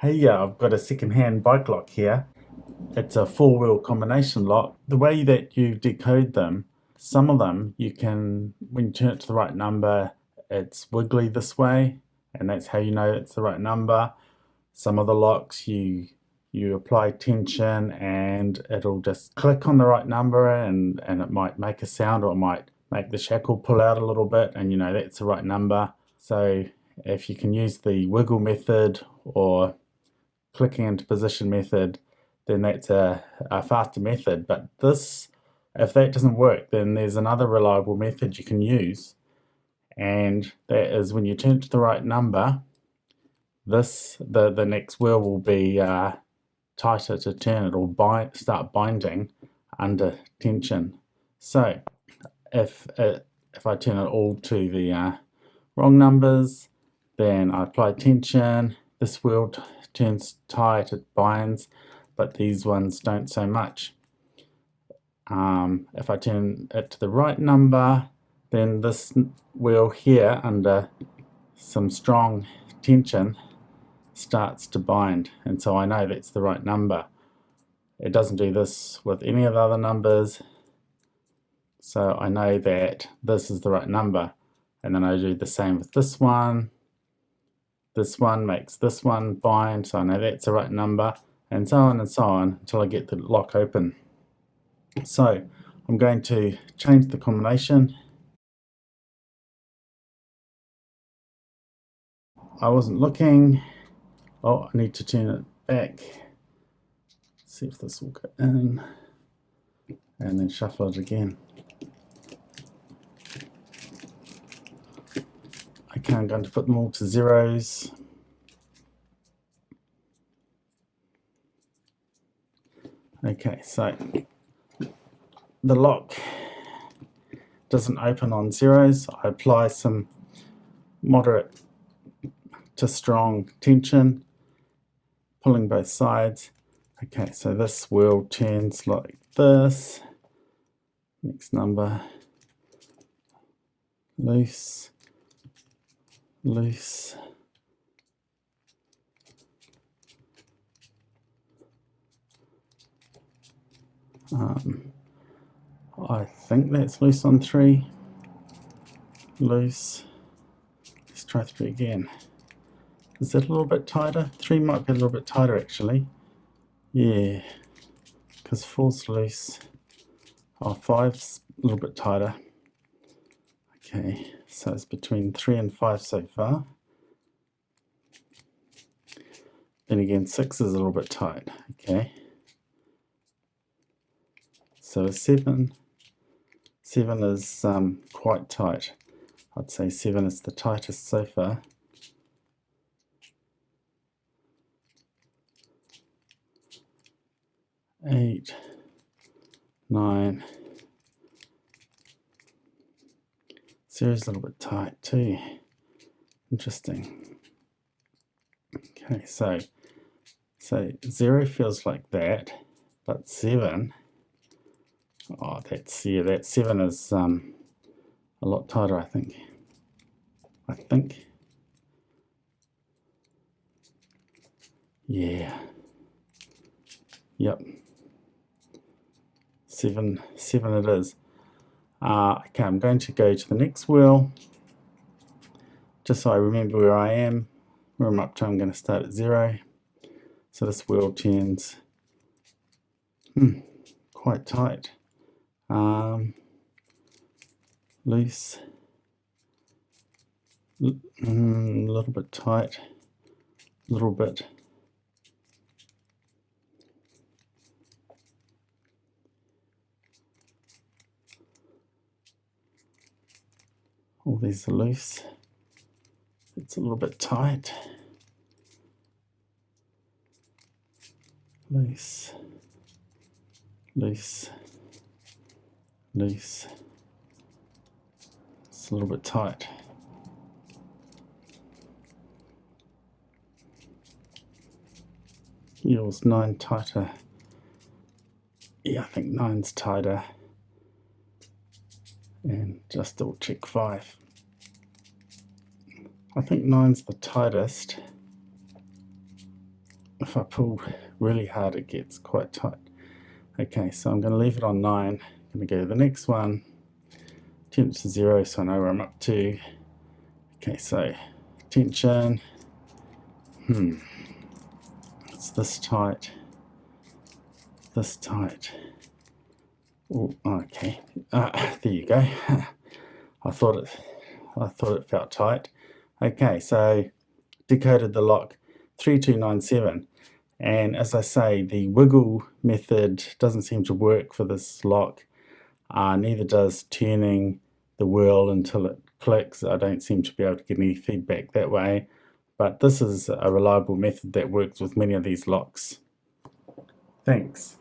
Hey, yeah, I've got a second-hand bike lock here. It's a four-wheel combination lock. The way that you decode them, some of them you can, when you turn it to the right number, it's wiggly this way, and that's how you know it's the right number. Some of the locks you apply tension and it'll just click on the right number and it might make a sound or it might make the shackle pull out a little bit and you know that's the right number. So if you can use the wiggle method or clicking into position method, then that's a faster method. But this, if that doesn't work, then there's another reliable method you can use, and that is when you turn to the right number, the next wheel will be tighter to turn. It'll start binding under tension. So if I turn it all to the wrong numbers, then I apply tension. This wheel turns tight, it binds, but these ones don't so much. If I turn it to the right number, then this wheel here under some strong tension starts to bind, and so I know that's the right number. It doesn't do this with any of the other numbers, so I know that this is the right number. And then I do the same with this one. This one makes this one bind, so I know that's the right number, and so on until I get the lock open. So I'm going to change the combination. I wasn't looking. Oh, I need to turn it back. See if this will go in, and then shuffle it again. Okay, I'm going to put them all to zeros. Okay, so the lock doesn't open on zeros. I apply some moderate to strong tension, pulling both sides. Okay, so this wheel turns like this. Next number, loose, loose. I think that's loose on 3. Loose. Let's try 3 again. Is that a little bit tighter? 3 might be a little bit tighter actually. Yeah, because 4's loose. Oh, 5's a little bit tighter. Okay, so it's between 3 and 5 so far. Then again, 6 is a little bit tight. Okay. So 7 is quite tight. I'd say 7 is the tightest so far. 8, 9. 0 is a little bit tight too. Interesting. Okay, so 0 feels like that, but 7. Oh, that 7 is a lot tighter, I think. Yeah. Yep. 7 it is. Okay, I'm going to go to the next wheel, just so I remember where I am. Where I'm up to, I'm going to start at 0. So this wheel turns quite tight. Loose, a little bit tight, a little bit. All these are loose. It's a little bit tight. Loose, loose, loose. It's a little bit tight. Yours 9 tighter. Yeah, I think 9's tighter. And just double check 5. I think 9's the tightest. if I pull really hard, it gets quite tight. Okay, so I'm going to leave it on 9. I'm going to go to the next one, turn it to 0 so I know where I'm up to. Okay, so tension, it's this tight, this tight. Ooh, okay, there you go. I thought it felt tight. Okay, so decoded the lock 3297, and as I say, the wiggle method doesn't seem to work for this lock. Neither does turning the wheel until it clicks. I don't seem to be able to get any feedback that way, but this is a reliable method that works with many of these locks. Thanks.